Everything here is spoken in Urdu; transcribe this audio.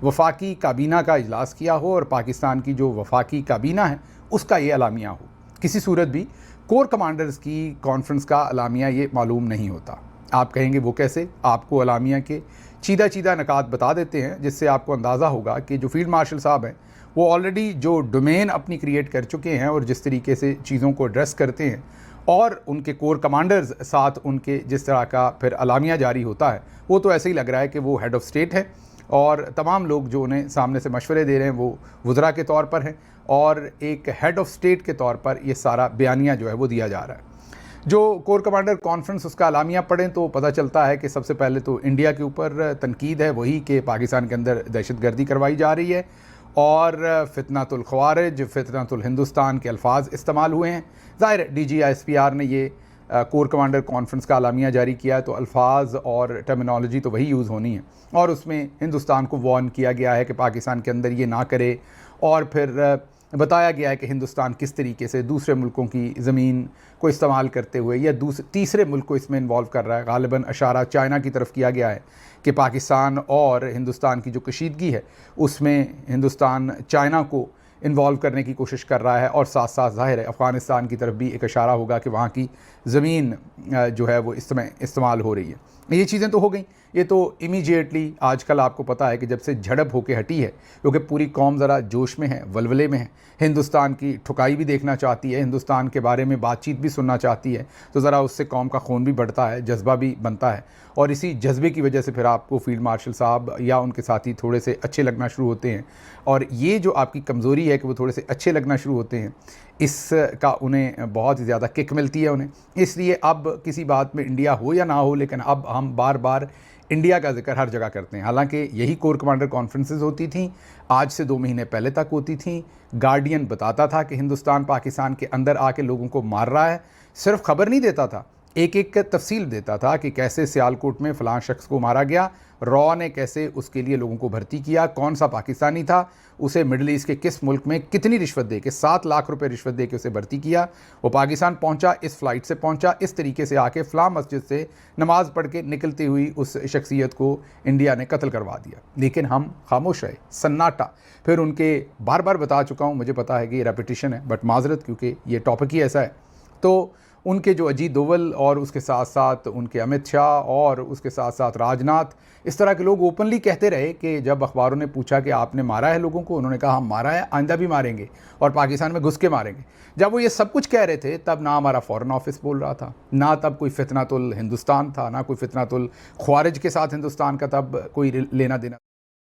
وفاقی کابینہ کا اجلاس کیا ہو اور پاکستان کی جو وفاقی کابینہ ہے اس کا یہ اعلامیہ ہو. کسی صورت بھی کور کمانڈرز کی کانفرنس کا اعلامیہ یہ معلوم نہیں ہوتا. آپ کہیں گے وہ کیسے؟ آپ کو اعلامیہ کے چیدہ نکات بتا دیتے ہیں جس سے آپ کو اندازہ ہوگا کہ جو فیلڈ مارشل صاحب ہیں وہ آلریڈی جو ڈومین اپنی کریٹ کر چکے ہیں اور جس طریقے سے چیزوں کو ایڈریس کرتے ہیں اور ان کے کور کمانڈرز ساتھ ان کے جس طرح کا پھر اعلامیہ جاری ہوتا ہے وہ تو ایسے ہی لگ رہا ہے کہ وہ ہیڈ آف اسٹیٹ ہے اور تمام لوگ جو انہیں سامنے سے مشورے دے رہے ہیں وہ وزراء کے طور پر ہیں اور ایک ہیڈ آف اسٹیٹ کے طور پر یہ سارا بیانیہ جو ہے وہ دیا جا رہا ہے. جو کور کمانڈر کانفرنس اس کا اعلامیہ پڑھیں تو پتہ چلتا ہے کہ سب سے پہلے تو انڈیا کے اوپر تنقید ہے وہی کہ پاکستان کے اندر دہشت گردی کروائی جا رہی ہے اور فتنۃ الخوارج فتنۃ الہندوستان کے الفاظ استعمال ہوئے ہیں. ظاہر D G S P R نے یہ کور کمانڈر کانفرنس کا اعلامیہ جاری کیا ہے تو الفاظ اور ٹرمینالوجی تو وہی یوز ہونی ہے اور اس میں ہندوستان کو وارن کیا گیا ہے کہ پاکستان کے اندر یہ نہ کرے اور پھر بتایا گیا ہے کہ ہندوستان کس طریقے سے دوسرے ملکوں کی زمین کو استعمال کرتے ہوئے یا تیسرے ملک کو اس میں انوالو کر رہا ہے. غالباً اشارہ چائنا کی طرف کیا گیا ہے کہ پاکستان اور ہندوستان کی جو کشیدگی ہے اس میں ہندوستان چائنا کو انوالو کرنے کی کوشش کر رہا ہے اور ساتھ ساتھ ظاہر ہے افغانستان کی طرف بھی ایک اشارہ ہوگا کہ وہاں کی زمین جو ہے وہ اس میں استعمال ہو رہی ہے. یہ چیزیں تو ہو گئیں. یہ تو امیجیٹلی آج کل آپ کو پتہ ہے کہ جب سے جھڑپ ہو کے ہٹی ہے کیونکہ پوری قوم ذرا جوش میں ہے ولولے میں ہے ہندوستان کی ٹھکائی بھی دیکھنا چاہتی ہے ہندوستان کے بارے میں بات چیت بھی سننا چاہتی ہے تو ذرا اس سے قوم کا خون بھی بڑھتا ہے جذبہ بھی بنتا ہے اور اسی جذبے کی وجہ سے پھر آپ کو فیلڈ مارشل صاحب یا ان کے ساتھی تھوڑے سے اچھے لگنا شروع ہوتے ہیں اور یہ جو آپ کی کمزوری ہے کہ وہ تھوڑے سے اچھے لگنا شروع ہوتے ہیں اس کا انہیں بہت ہی زیادہ کک ملتی ہے انہیں. اس لیے اب کسی بات میں انڈیا ہو یا نہ ہو لیکن اب ہم بار بار انڈیا کا ذکر ہر جگہ کرتے ہیں. حالانکہ یہی کور کمانڈر کانفرنسز ہوتی تھیں آج سے 2 مہینے پہلے تک ہوتی تھیں. گارڈین بتاتا تھا کہ ہندوستان پاکستان کے اندر آ کے لوگوں کو مار رہا ہے. صرف خبر نہیں دیتا تھا ایک تفصیل دیتا تھا کہ کیسے سیالکوٹ میں فلاں شخص کو مارا گیا را نے کیسے اس کے لیے لوگوں کو بھرتی کیا کون سا پاکستانی تھا اسے مڈل ایسٹ کے کس ملک میں کتنی رشوت دے کے 7 لاکھ روپے رشوت دے کے اسے بھرتی کیا وہ پاکستان پہنچا اس فلائٹ سے پہنچا اس طریقے سے آ کے فلاں مسجد سے نماز پڑھ کے نکلتی ہوئی اس شخصیت کو انڈیا نے قتل کروا دیا. لیکن ہم خاموش رہے سناٹا. پھر ان کے بار بار بتا چکا ہوں مجھے پتا ہے کہ یہ ریپیٹیشن ہے بٹ معذرت کیونکہ یہ ٹاپک ہی ایسا ہے. تو ان کے جو اجیت دوول اور اس کے ساتھ ساتھ ان کے امت شاہ اور اس کے ساتھ ساتھ راجناتھ اس طرح کے لوگ اوپنلی کہتے رہے کہ جب اخباروں نے پوچھا کہ آپ نے مارا ہے لوگوں کو انہوں نے کہا ہم مارا ہے آئندہ بھی ماریں گے اور پاکستان میں گھس کے ماریں گے. جب وہ یہ سب کچھ کہہ رہے تھے تب نہ ہمارا فارن آفس بول رہا تھا نہ تب کوئی فتنۃ الہندوستان تھا نہ کوئی فتنۃ الخوارج کے ساتھ ہندوستان کا تب کوئی لینا دینا.